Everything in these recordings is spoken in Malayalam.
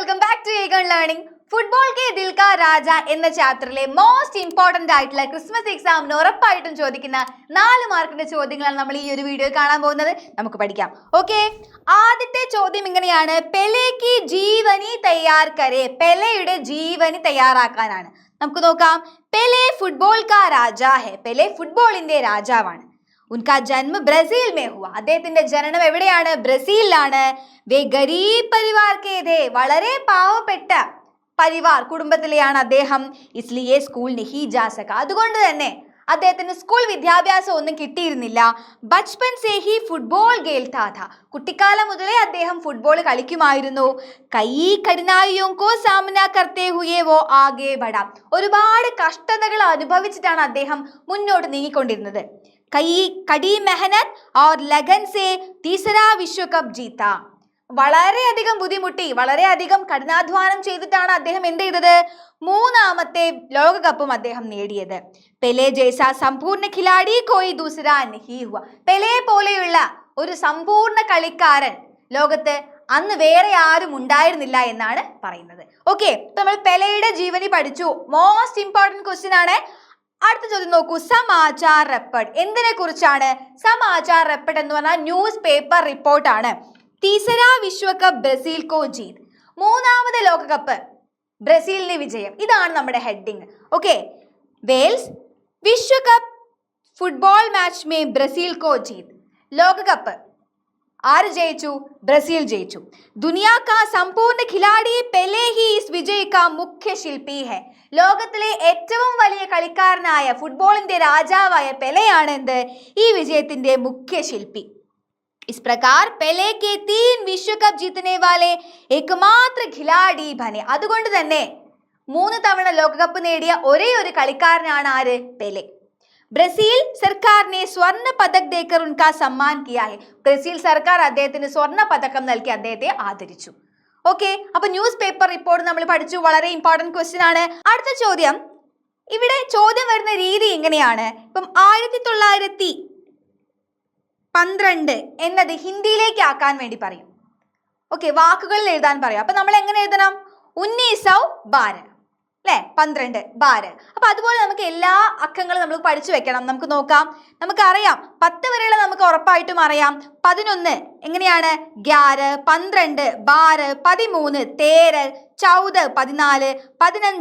Welcome back to Aegon learning. Football കെ ദിൽ കാ രാജ എന്ന ചാപ്റ്ററിലെ മോസ്റ്റ് ഇമ്പോർട്ടന്റ് ആയിട്ടുള്ള ക്രിസ്മസ് എക്സാമിന് ഉറപ്പായിട്ടും ചോദിക്കുന്ന 4 മാർക്കിന്റെ ചോദ്യങ്ങളാണ് നമ്മൾ ഈ ഒരു വീഡിയോയിൽ കാണാൻ പോകുന്നത്. നമുക്ക് പഠിക്കാം. ഓക്കെ, ആദ്യത്തെ ചോദ്യം ഇങ്ങനെയാണ്, പെലെ കി ജീവനി തയ്യാർ കരേ. പെലെയുടെ ജീവനി തയ്യാറാക്കാനാണ്. നമുക്ക് നോക്കാം. പെലെ ഫുട്ബോൾ കാ രാജാ ഹെ. പെലെ ഫുട്ബോളിന്റെ രാജാവാണ്. ഉൻകാ ജന്മ ബ്രസീൽ മേ ഹുവ. അദ്ദേഹത്തിന്റെ ജനനം എവിടെയാണ്? ബ്രസീലിലാണ്. വേ ഗരീബ് പരിവാർ കെ ഥേ. വളരെ പാവപ്പെട്ട പരിവാർ കുടുംബത്തിലെയാണ് അദ്ദേഹം. ഇസ്ലിയെ സ്കൂൾ നഹി ജാ സക. അതുകൊണ്ട് തന്നെ അദ്ദേഹത്തിന് സ്കൂൾ വിദ്യാഭ്യാസം ഒന്നും കിട്ടിയിരുന്നില്ല. ബച്പൻ സേ ഹി ഫുട്ബോൾ ഖേൽതാ ഥാ. കുട്ടിക്കാലം മുതലേ അദ്ദേഹം ഫുട്ബോൾ കളിക്കുമായിരുന്നു. കൈ കഠിനായിയോ കോ സാമന കർത്തേ ഹുയേ വോ ആഗേ ബഡ. ഒരുപാട് കഷ്ടതകൾ അനുഭവിച്ചിട്ടാണ് അദ്ദേഹം മുന്നോട്ട് നീങ്ങിക്കൊണ്ടിരുന്നത്. കൈ കടി മെഹനത് और लगन से तीसरा विश्व कप जीता. വളരെയധികം ബുദ്ധിമുട്ടി, വളരെയധികം കഠിനാധ്വാനം ചെയ്തിട്ടാണ് അദ്ദേഹം എന്ത് ചെയ്തത്? 3ാമത്തെ ലോകകപ്പും അദ്ദേഹം നേടിയത്. പെലെ ജൈസ സമ്പൂർണ്ണ ഖിലാഡി കോയി ദൂസരാ നഹീ ഹുവ. പെലെ പോലെയുള്ള ഒരു സമ്പൂർണ്ണ കളിക്കാരൻ ലോകത്ത് അന്ന് വേറെ ആരും ഉണ്ടായിരുന്നില്ല എന്നാണ് പറയുന്നത്. ഓക്കെ, നമ്മൾ പെലെയുടെ ജീവനി പഠിച്ചു. മോസ്റ്റ് ഇമ്പോർട്ടന്റ് ക്വസ്റ്റ്യൻ ആണ്. അടുത്ത ചോദ്യം നോക്കൂ. സമാചാർ റിപ്പോർട്ട് എന്തിനെ കുറിച്ചാണ്? സമാചാർ റിപ്പോർട്ട് എന്ന് പറഞ്ഞാൽ ന്യൂസ് പേപ്പർ റിപ്പോർട്ടാണ്. തീസരാ വിശ്വകപ്പ് ബ്രസീൽ കോ ജീത്. 3ാമത് ലോകകപ്പ് ബ്രസീലിന് വിജയം. ഇതാണ് നമ്മുടെ ഹെഡിങ്. ഓക്കെ, വെയിൽസ് വിശ്വകപ്പ് ഫുട്ബോൾ മാച്ച് മേ ബ്രസീൽ കോ ജീത്. ലോകകപ്പ് ആര് ജയിച്ചു? ബ്രസീൽ ജയിച്ചു. ദുനിയാ കാ സമ്പൂർണ്ണ ഖിലാഡി പെലെ ഹി ഇസ് വിജയ് കാ മുഖ്യ ശില്പി ഹെ. ലോകത്തിലെ ഏറ്റവും വലിയ കളിക്കാരനായ ഫുട്ബോളിന്റെ രാജാവായ പെലെയാണ് എന്ത്? ഈ വിജയത്തിന്റെ മുഖ്യ ശില്പി. इस प्रकार पेले के 3 विश्व कप जीतने वाले एकमात्र खिलाड़ी बने. അതുകൊണ്ട് തന്നെ 3 തവണ ലോകകപ്പ് നേടിയ ഒരേ ഒരു കളിക്കാരനാണ് ആര്? പെലെ. ബ്രസീൽ സർക്കാരിനെ സ്വർണ്ണ പതക് ദേക്കർ ഉൻകാ സമ്മാൻ കിയാ ഹെ. ബ്രസീൽ സർക്കാർ അദ്ദേഹത്തിന് സ്വർണ്ണ പതക്കം നൽകി അദ്ദേഹത്തെ ആദരിച്ചു. ഓക്കെ, അപ്പൊ ന്യൂസ് പേപ്പർ റിപ്പോർട്ട് നമ്മൾ പഠിച്ചു. വളരെ ഇമ്പോർട്ടന്റ് ക്വസ്റ്റ്യൻ ആണ്. അടുത്ത ചോദ്യം, ഇവിടെ ചോദ്യം വരുന്ന രീതി ഇങ്ങനെയാണ്. ഇപ്പം 1912 എന്നത് ഹിന്ദിയിലേക്ക് ആക്കാൻ വേണ്ടി പറയും. ഓക്കെ, വാക്കുകളിൽ എഴുതാൻ പറയും. അപ്പൊ നമ്മൾ എങ്ങനെ എഴുതണം? 1912 അല്ലെ, 12 12. അപ്പൊ അതുപോലെ നമുക്ക് എല്ലാ അക്കങ്ങളും നമ്മൾ പഠിച്ചു വെക്കണം. നമുക്ക് നോക്കാം. നമുക്കറിയാം 10 വരെയുള്ള നമുക്ക് ഉറപ്പായിട്ടും അറിയാം. 11 എങ്ങനെയാണ്? 11, 12, 12, 13, 13, 14, 14, 15,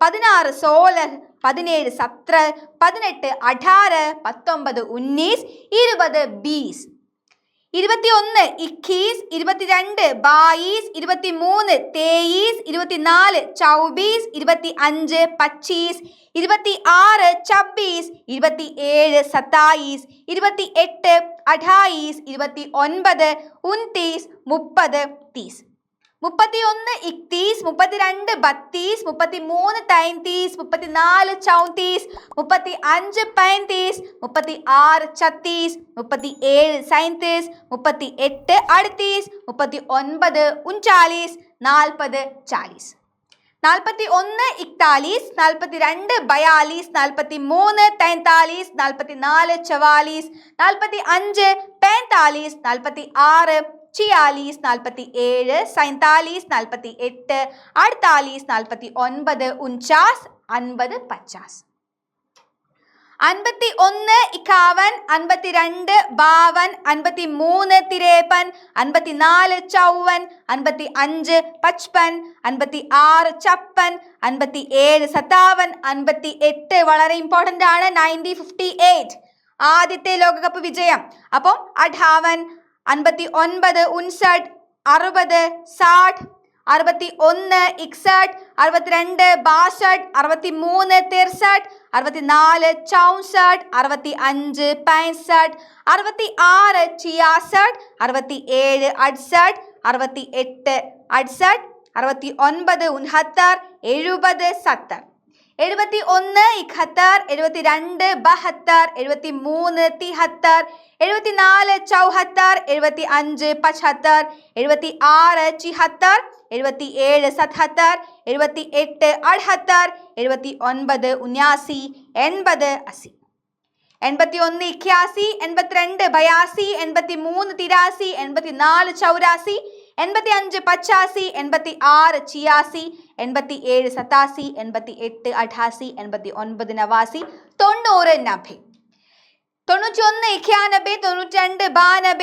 12, 16, 16, 17, 17, 18, 18, 19, 19, 20, 20, 21, 21, 22, 22, 23, 23, 24, 24, 25, 25, 26, 26, 27, 27, 28, 28, 29, 29, 30, 30. 31, 31, 32, 32, 33, 33, 34, 34, 35, 35, 36, 36, 37, 37, 38, 38, 39, 39, 40, 40. 41, 41, 42, 42, 43, 43, 44, 44, 45, 45, 46, 46, 47, 47, 48, 48, 49, 49, 50, 50. 51, 51, 52, 52, 53, 53, 54, 54, 55, 55, 56, 56, 57, 57, 58. വളരെ ഇമ്പോർട്ടന്റ് ആണ്. 1958 ആദ്യത്തെ ലോകകപ്പ് വിജയം. അപ്പം 58, 59, 59, 60, 60, 61, 61, 62, 62, 63, 63, 64, 64, 65, 65, 66, 66, 67, 68, 68, 68, 69, 69, 70, 70. 71, 71, 72, 72, 73, 73, 74, 74, 75, 75, 76, 76, 77, 77, 78, 78, 79, 79, 80, 80. 81, 81, 82, 82, 83, 83, 84, 84, 85 85 86 86 87 87 88 88 89 89 90 90 91 92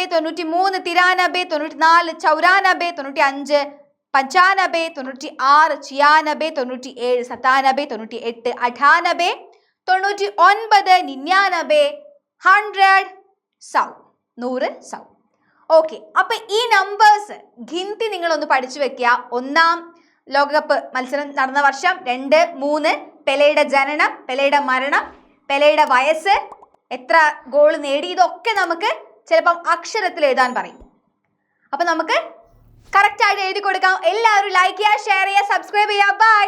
92 93 93 94 94 95 95 96 96 97 97 98 98 99 99 100 100 ഓക്കെ, അപ്പൊ ഈ നമ്പേഴ്സ് ഗിനത്തി നിങ്ങളൊന്ന് പഠിച്ചു വെക്കുക. ഒന്നാം ലോകകപ്പ് മത്സരം നടന്ന വർഷം, 2 3 പെലെയുടെ ജനനം, പെലെയുടെ മരണം, പെലെയുടെ വയസ്സ്, എത്ര ഗോൾ നേടി, ഇതൊക്കെ നമുക്ക് ചിലപ്പം അക്ഷരത്തിൽ എഴുതാൻ പറയും. അപ്പൊ നമുക്ക് കറക്റ്റ് ആയിട്ട് എഴുതി കൊടുക്കാം. എല്ലാവരും ലൈക്ക് ചെയ്യുക, ഷെയർ ചെയ്യുക, സബ്സ്ക്രൈബ് ചെയ്യുക. ബൈ.